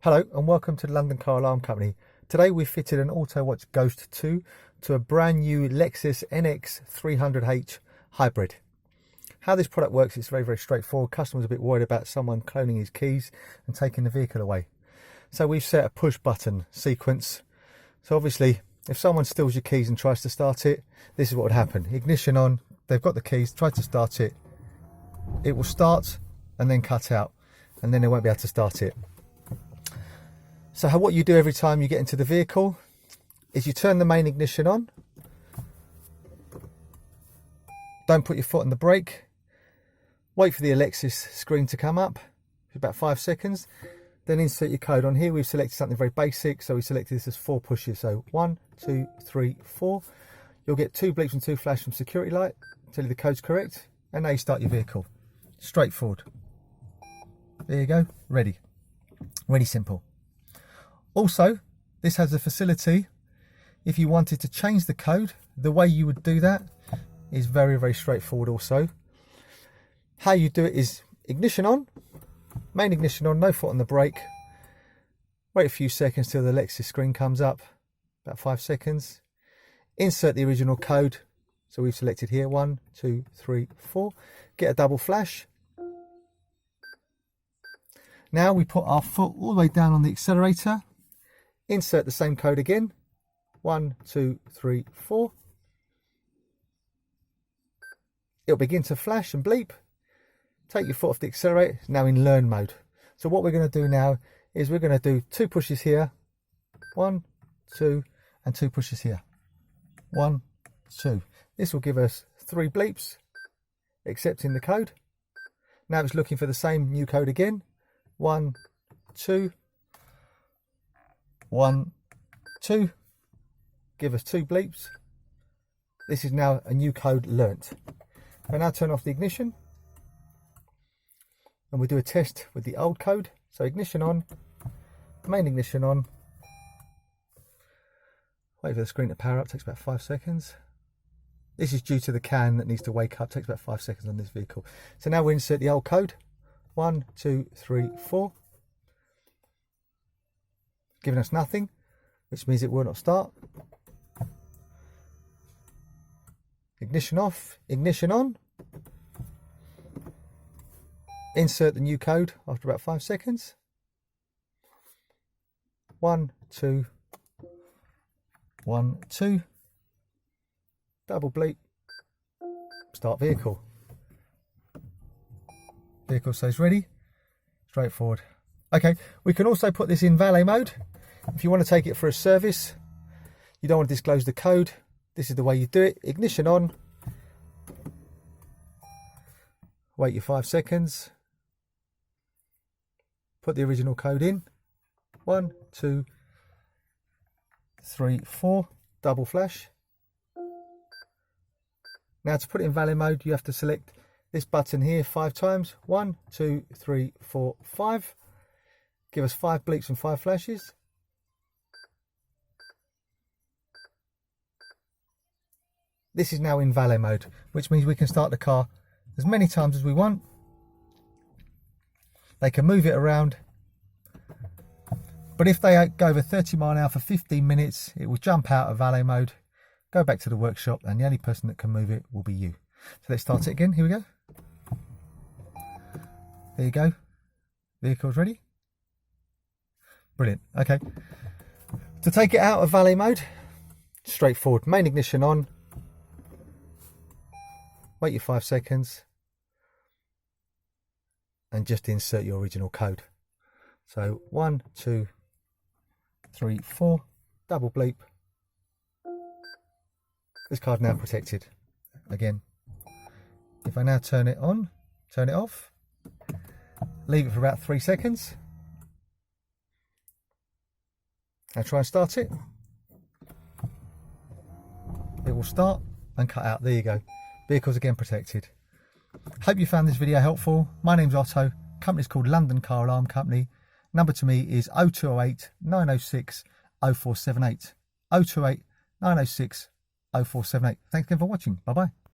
Hello and welcome to the London Car Alarm Company. Today we've fitted an Autowatch Ghost 2 to a brand new Lexus NX 300h hybrid. How this product works is very straightforward. Customers are a bit worried about someone cloning his keys and taking the vehicle away. So we've set a push button sequence. So obviously if someone steals your keys and tries to start it, this is what would happen. Ignition on, they've got the keys, try to start it. It will start and then cut out and then they won't be able to start it. So what you do every time you get into the vehicle is you turn the main ignition on. Don't put your foot on the brake. Wait for the Lexus screen to come up for about 5 seconds. Then insert your code on here. We've selected something very basic, so we selected this as 4 pushes. So 1, 2, 3, 4. You'll get 2 bleeps and 2 flash from security light. Tell you the code's correct. And now you start your vehicle. Straightforward. There you go. Ready. Really simple. Also, this has a facility, if you wanted to change the code, the way you would do that is very straightforward also. How you do it is ignition on, main ignition on, no foot on the brake. Wait a few seconds till the Lexus screen comes up, about 5 seconds. Insert the original code, so we've selected here 1, 2, 3, 4. Get a double flash. Now we put our foot all the way down on the accelerator. Insert the same code again, 1, 2, 3, 4. It'll begin to flash and bleep. Take your foot off the accelerator, it's now in learn mode. So what we're going to do now is we're going to do 2 pushes here, 1, 2, and 2 pushes here, 1, 2. This will give us 3 bleeps, accepting the code. Now it's looking for the same new code again, 1, 2, 1, 2, give us 2 bleeps. This is now a new code learnt. I now turn off the ignition and we do a test with the old code. So ignition on, main ignition on. Wait for the screen to power up, takes about 5 seconds. This is due to the can that needs to wake up, takes about 5 seconds on this vehicle. So now we insert the old code, 1, 2, 3, 4. Giving us nothing, which means it will not start. Ignition off, ignition on. Insert the new code after about 5 seconds. 1, 2, 1, 2. Double bleep. Start vehicle. Vehicle says ready. Straightforward. Okay, we can also put this in valet mode. If you want to take it for a service, you don't want to disclose the code, this is the way you do it. Ignition on. Wait your 5 seconds. Put the original code in. 1, 2, 3, 4. Double flash. Now to put it in valet mode, you have to select this button here 5 times. 1, 2, 3, 4, 5. Give us 5 bleeps and 5 flashes. This is now in valet mode, which means we can start the car as many times as we want. They can move it around. But if they go over 30 miles an hour for 15 minutes, it will jump out of valet mode, go back to the workshop, and the only person that can move it will be you. So let's start it again. Here we go. There you go. Vehicle's ready. Brilliant. Okay. To take it out of valet mode, straightforward. Main ignition on. Wait your 5 seconds. And just insert your original code. So 1, 2, 3, 4. Double bleep. This card now protected. Again. If I now turn it on, turn it off. Leave it for about 3 seconds. Now try and start it. It will start and cut out. There you go. Vehicles again protected. Hope you found this video helpful. My name's Otto. Company's called London Car Alarm Company. Number to me is 0208 906 0478. 028 906 0478. Thanks again for watching. Bye bye.